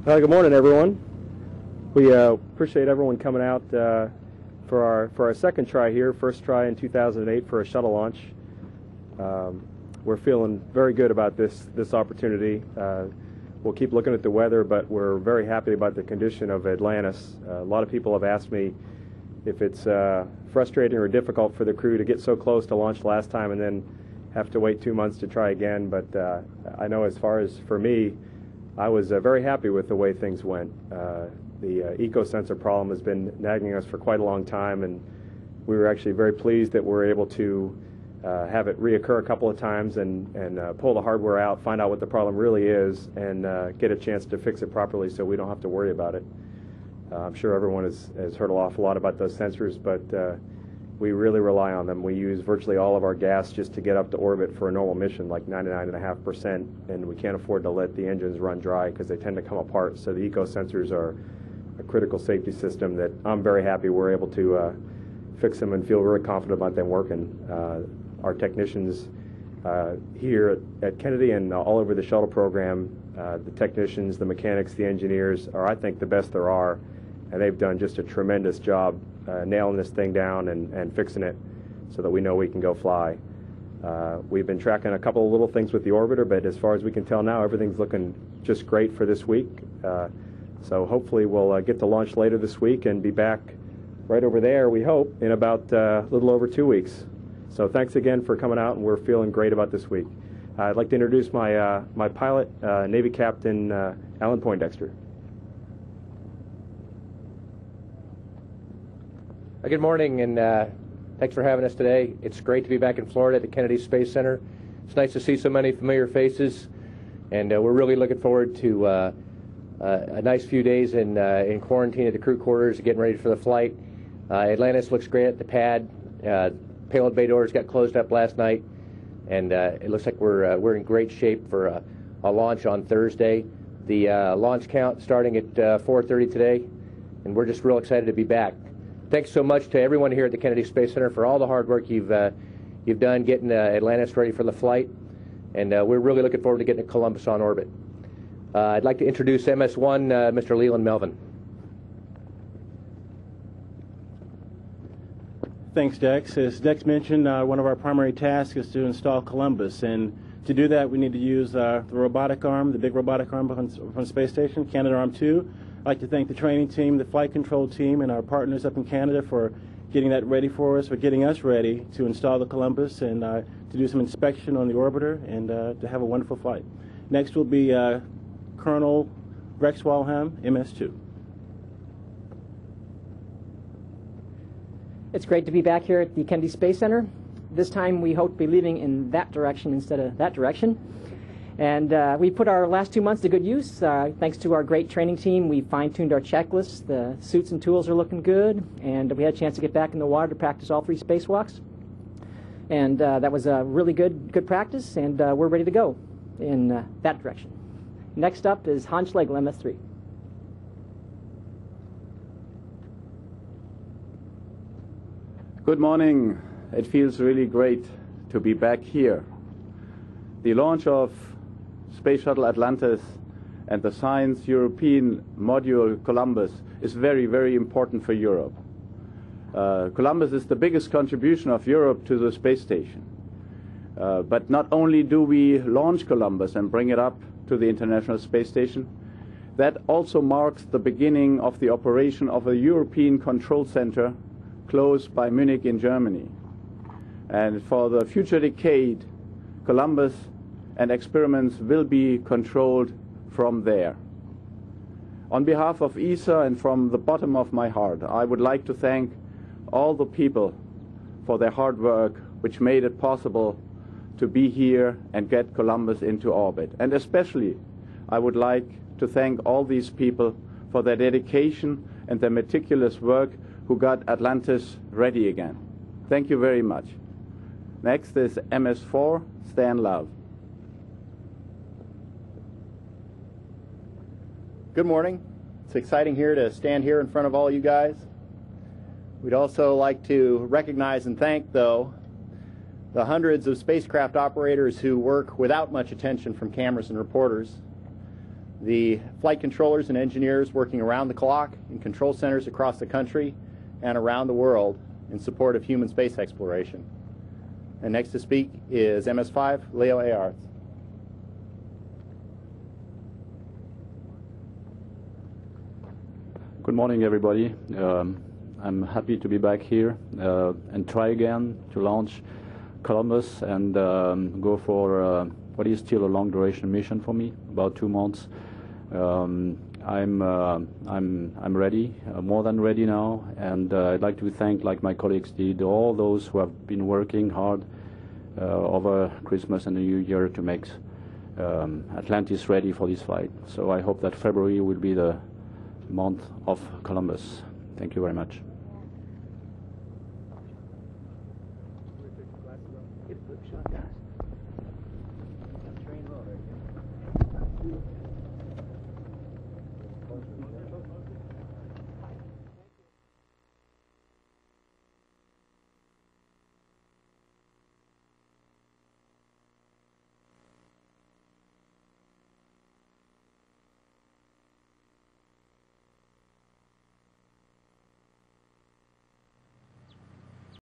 Good morning, everyone. We appreciate everyone coming out for our second try here. First try in 2008 for a shuttle launch. We're feeling very good about this opportunity. We'll keep looking at the weather, but we're very happy about the condition of Atlantis. A lot of people have asked me if it's frustrating or difficult for the crew to get so close to launch last time and then have to wait 2 months to try again. But I know as far as for me, I was very happy with the way things went. The eco-sensor problem has been nagging us for quite a long time, and we were actually very pleased that we're able to have it reoccur a couple of times and pull the hardware out, find out what the problem really is, and get a chance to fix it properly so we don't have to worry about it. I'm sure everyone has heard an awful lot about those sensors, but we really rely on them. We use virtually all of our gas just to get up to orbit for a normal mission, like 99.5%, and we can't afford to let the engines run dry because they tend to come apart. So the eco-sensors are a critical safety system that I'm very happy we're able to fix them and feel very confident about them working. Our technicians here at Kennedy and all over the shuttle program, the technicians, the mechanics, the engineers are, I think, the best there are, and they've done just a tremendous job nailing this thing down and fixing it so that we know we can go fly. We've been tracking a couple of little things with the orbiter, but as far as we can tell now, everything's looking just great for this week. So hopefully we'll get to launch later this week and be back right over there, we hope, in about a little over 2 weeks. So thanks again for coming out, and we're feeling great about this week. I'd like to introduce my pilot, Navy Captain Alan Poindexter. Good morning, and thanks for having us today. It's great to be back in Florida at the Kennedy Space Center. It's nice to see so many familiar faces, and we're really looking forward to a nice few days in quarantine at the crew quarters, getting ready for the flight. Atlantis looks great at the pad. Payload bay doors got closed up last night, and it looks like we're in great shape for a launch on Thursday. The launch count starting at 4:30 today, and we're just real excited to be back. Thanks so much to everyone here at the Kennedy Space Center for all the hard work you've done getting Atlantis ready for the flight, and we're really looking forward to getting Columbus on orbit. I'd like to introduce MS-1, Mr. Leland Melvin. Thanks, Dex. As Dex mentioned, one of our primary tasks is to install Columbus, and to do that we need to use the robotic arm, the big robotic arm from the space station, Canadarm2. I'd like to thank the training team, the flight control team, and our partners up in Canada for getting that ready for us, for getting us ready to install the Columbus and to do some inspection on the orbiter and to have a wonderful flight. Next will be Colonel Rex Walham, MS-2. It's great to be back here at the Kennedy Space Center. This time we hope to be leaving in that direction instead of that direction. And we put our last 2 months to good use. Thanks to our great training team, we fine-tuned our checklists. The suits and tools are looking good, and we had a chance to get back in the water to practice all 3 spacewalks. And that was a really good practice, and we're ready to go in that direction. Next up is Hans Schlegel, MS-3. Good morning. It feels really great to be back here. The launch of Space Shuttle Atlantis and the Science European Module Columbus is very, very important for Europe. Columbus is the biggest contribution of Europe to the space station. But not only do we launch Columbus and bring it up to the International Space Station, that also marks the beginning of the operation of a European control center close by Munich in Germany. And for the future decade, Columbus and experiments will be controlled from there. On behalf of ESA and from the bottom of my heart, I would like to thank all the people for their hard work which made it possible to be here and get Columbus into orbit. And especially, I would like to thank all these people for their dedication and their meticulous work who got Atlantis ready again. Thank you very much. Next is MS-4, Stan Love. Good morning. It's exciting here to stand here in front of all you guys. We'd also like to recognize and thank, though, the hundreds of spacecraft operators who work without much attention from cameras and reporters the flight controllers and engineers working around the clock in control centers across the country and around the world in support of human space exploration. And next to speak is MS-5 Leo Aarts. Good morning, everybody. I'm happy to be back here and try again to launch Columbus and go for what is still a long-duration mission for me, about 2 months. I'm ready, more than ready now, and I'd like to thank, like my colleagues did, all those who have been working hard over Christmas and the New Year to make Atlantis ready for this flight. So I hope that February will be the month of Columbus. Thank you very much.